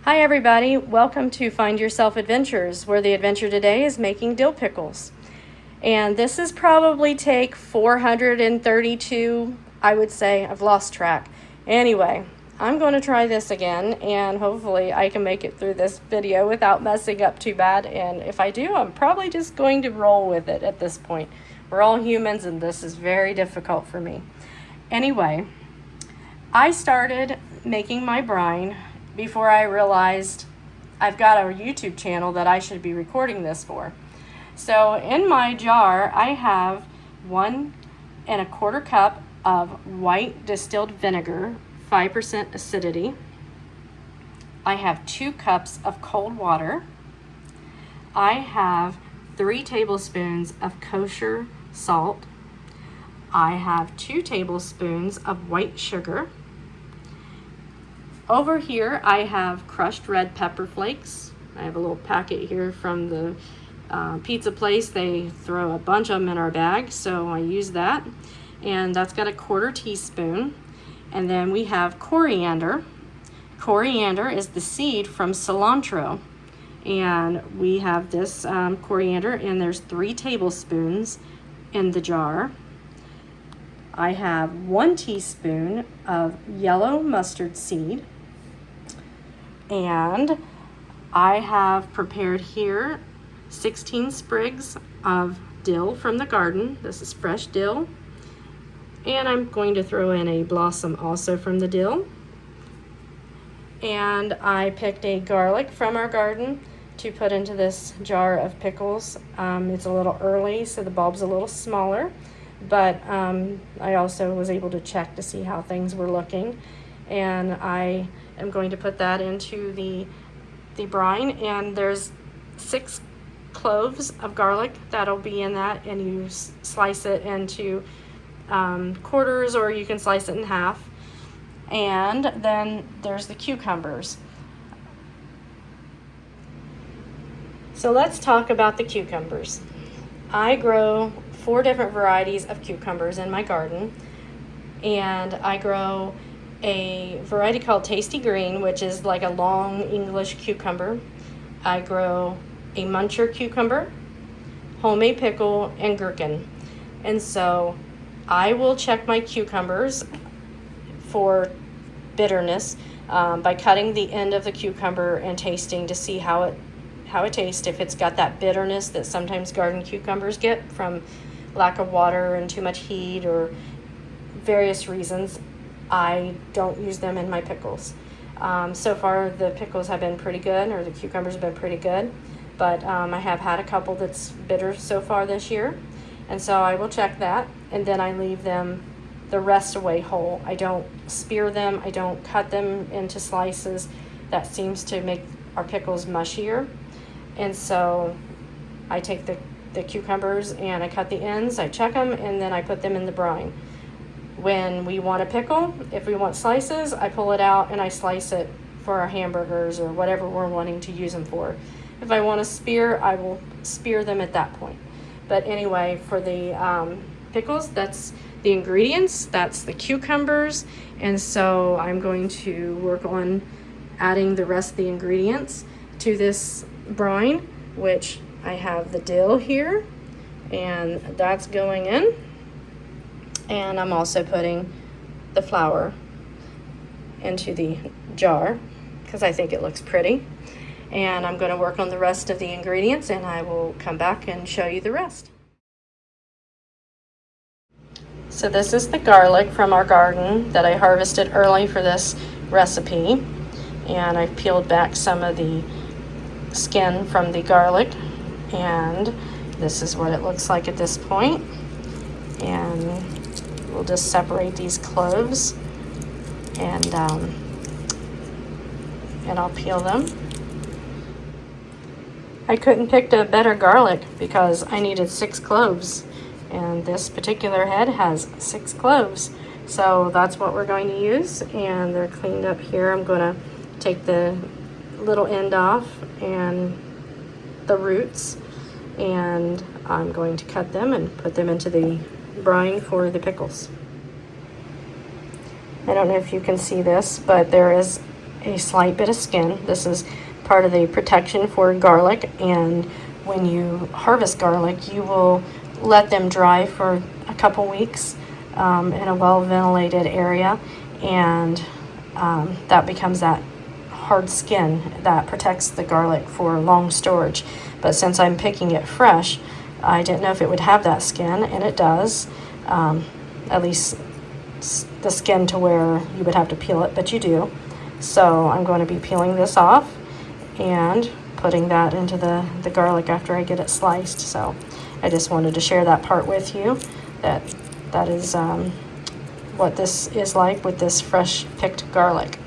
Hi everybody, welcome to Find Yourself Adventures, where the adventure today is making dill pickles. And this is probably take 432, I would say. I've lost track. Anyway, I'm going to try this again, and hopefully I can make it through this video without messing up too bad. And if I do, I'm probably just going to roll with it at this point. We're all humans, and this is very difficult for me. Anyway, I started making my brine before I realized I've got a YouTube channel that I should be recording this for. So in my jar, I have 1 1/4 cup of white distilled vinegar, 5% acidity. I have 2 cups of cold water. I have 3 tablespoons of kosher salt. I have 2 tablespoons of white sugar. Over here, I have crushed red pepper flakes. I have a little packet here from the pizza place. They throw a bunch of them in our bag, so I use that. And that's got a 1/4 teaspoon. And then we have coriander. Coriander is the seed from cilantro. And we have this coriander, and there's 3 tablespoons in the jar. I have 1 teaspoon of yellow mustard seed. And I have prepared here 16 sprigs of dill from the garden. This is fresh dill. And I'm going to throw in a blossom also from the dill. And I picked a garlic from our garden to put into this jar of pickles. It's a little early, so the bulb's a little smaller. But I also was able to check to see how things were looking. And I am going to put that into the brine, and there's 6 cloves of garlic that'll be in that, and you slice it into quarters, or you can slice it in half. And then there's the cucumbers. So let's talk about the cucumbers. I grow 4 different varieties of cucumbers in my garden, and I grow a variety called Tasty Green, which is like a long English cucumber. I grow a muncher cucumber, homemade pickle, and gherkin. And so I will check my cucumbers for bitterness by cutting the end of the cucumber and tasting to see how it tastes. If it's got that bitterness that sometimes garden cucumbers get from lack of water and too much heat or various reasons, I don't use them in my pickles. So far the pickles have been pretty good, or the cucumbers have been pretty good, but I have had a couple that's bitter so far this year, and so I will check that, and then I leave them the rest away whole. I don't spear them, I don't cut them into slices. That seems to make our pickles mushier. And so I take the cucumbers and I cut the ends, I check them, and then I put them in the brine. When we want a pickle, if we want slices, I pull it out and I slice it for our hamburgers or whatever we're wanting to use them for. If I want to spear, I will spear them at that point. But anyway, for the pickles, that's the ingredients, that's the cucumbers, and so I'm going to work on adding the rest of the ingredients to this brine, which I have the dill here, and that's going in. And I'm also putting the flour into the jar because I think it looks pretty. And I'm going to work on the rest of the ingredients, and I will come back and show you the rest. So this is the garlic from our garden that I harvested early for this recipe. And I've peeled back some of the skin from the garlic, and this is what it looks like at this point. And we'll just separate these cloves, and I'll peel them. I couldn't pick a better garlic because I needed 6 cloves, and this particular head has 6 cloves. So that's what we're going to use, and they're cleaned up here. I'm going to take the little end off and the roots, and I'm going to cut them and put them into the brine for the pickles. I don't know if you can see this, but there is a slight bit of skin. This is part of the protection for garlic, and when you harvest garlic, you will let them dry for a couple weeks in a well-ventilated area, and that becomes that hard skin that protects the garlic for long storage. But since I'm picking it fresh, I didn't know if it would have that skin, and it does. At least the skin to where you would have to peel it, but you do. So I'm going to be peeling this off and putting that into the garlic after I get it sliced. So I just wanted to share that part with you, that is what this is like with this fresh picked garlic.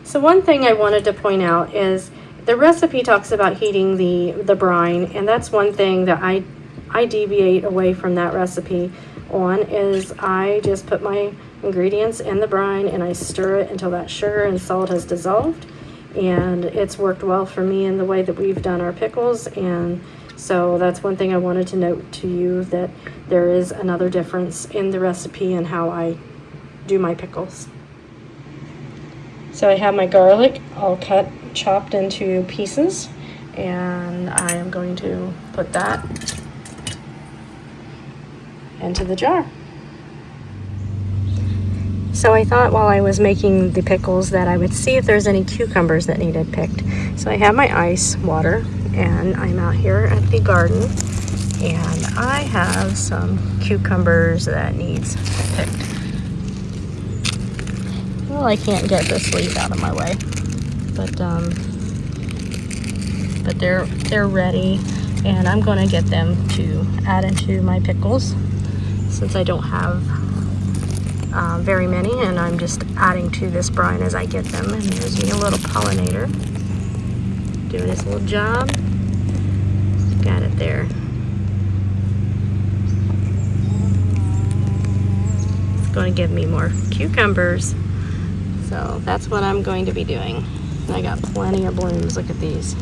So one thing I wanted to point out is the recipe talks about heating the brine, and that's one thing that I deviate away from that recipe on, is I just put my ingredients in the brine and I stir it until that sugar and salt has dissolved, and it's worked well for me in the way that we've done our pickles. And so that's one thing I wanted to note to you, that there is another difference in the recipe and how I do my pickles. So I have my garlic all chopped into pieces, and I am going to put that into the jar. So I thought while I was making the pickles that I would see if there's any cucumbers that needed picked. So I have my ice water, and I'm out here at the garden, and I have some cucumbers that needs picked. Well, I can't get this leaf out of my way, but they're ready, and I'm going to get them to add into my pickles, since I don't have very many, and I'm just adding to this brine as I get them. And there's me, a little pollinator, doing his little job. Got it there. It's going to give me more cucumbers. So that's what I'm going to be doing. And I got plenty of blooms. Look at these.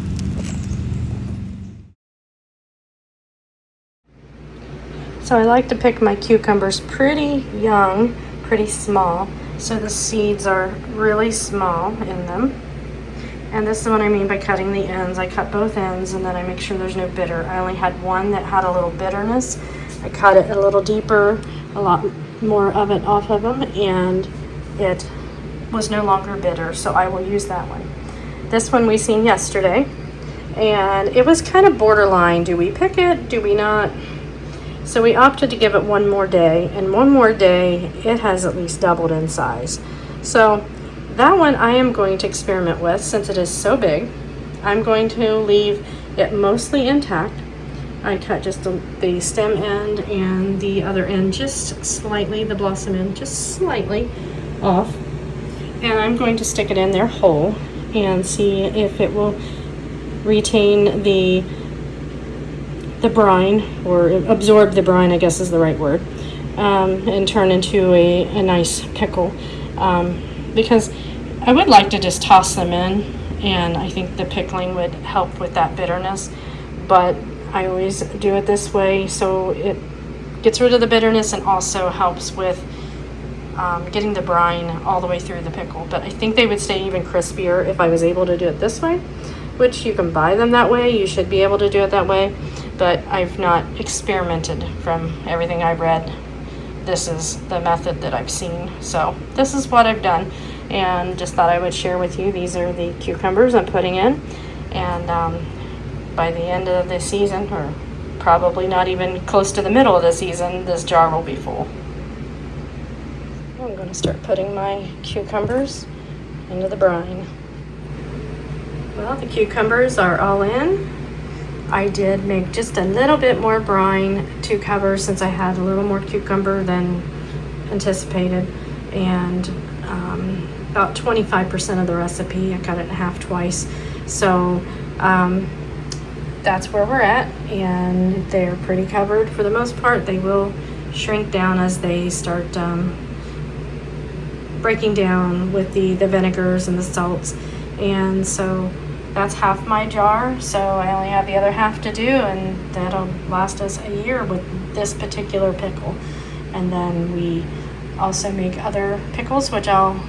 So I like to pick my cucumbers pretty young, pretty small, so the seeds are really small in them. And this is what I mean by cutting the ends. I cut both ends, and then I make sure there's no bitter. I only had one that had a little bitterness. I cut it a little deeper, a lot more of it off of them, and it was no longer bitter, so I will use that one. This one we seen yesterday, and it was kind of borderline. Do we pick it? Do we not? So we opted to give it one more day, and one more day it has at least doubled in size. So that one I am going to experiment with, since it is so big. I'm going to leave it mostly intact. I cut just the stem end and the other end just slightly, the blossom end just slightly off. And I'm going to stick it in there whole and see if it will retain the brine, or absorb the brine, I guess is the right word, and turn into a nice pickle. Because I would like to just toss them in, and I think the pickling would help with that bitterness, but I always do it this way so it gets rid of the bitterness and also helps with getting the brine all the way through the pickle. But I think they would stay even crispier if I was able to do it this way, which you can buy them that way. You should be able to do it that way, but I've not experimented. From everything I read, this is the method that I've seen. So this is what I've done, and just thought I would share with you. These are the cucumbers I'm putting in, and by the end of the season, or probably not even close to the middle of the season, this jar will be full. I'm going to start putting my cucumbers into the brine. Well, the cucumbers are all in. I did make just a little bit more brine to cover, since I had a little more cucumber than anticipated, and about 25% of the recipe. I cut it in half twice. So that's where we're at, and they're pretty covered for the most part. They will shrink down as they start breaking down with the vinegars and the salts. And so that's half my jar, so I only have the other half to do, and that'll last us a year with this particular pickle. And then we also make other pickles, which I'll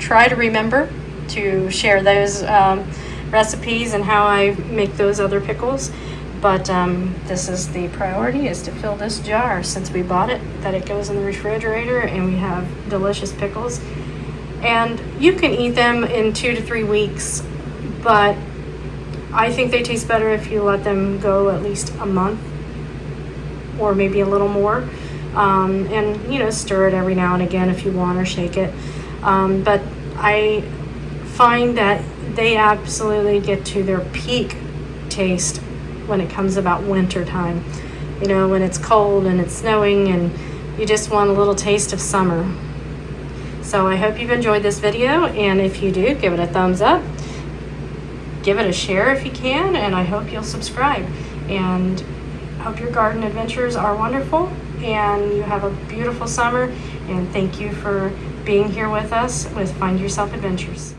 try to remember to share those recipes and how I make those other pickles. But this is the priority, is to fill this jar since we bought it, that it goes in the refrigerator and we have delicious pickles. And you can eat them in 2 to 3 weeks, but I think they taste better if you let them go at least a month or maybe a little more. And stir it every now and again if you want, or shake it. But I find that they absolutely get to their peak taste when it comes about winter time. When it's cold and it's snowing and you just want a little taste of summer. So I hope you've enjoyed this video, and if you do, give it a thumbs up. Give it a share if you can, and I hope you'll subscribe. And hope your garden adventures are wonderful and you have a beautiful summer. And thank you for being here with us with Find Yourself Adventures.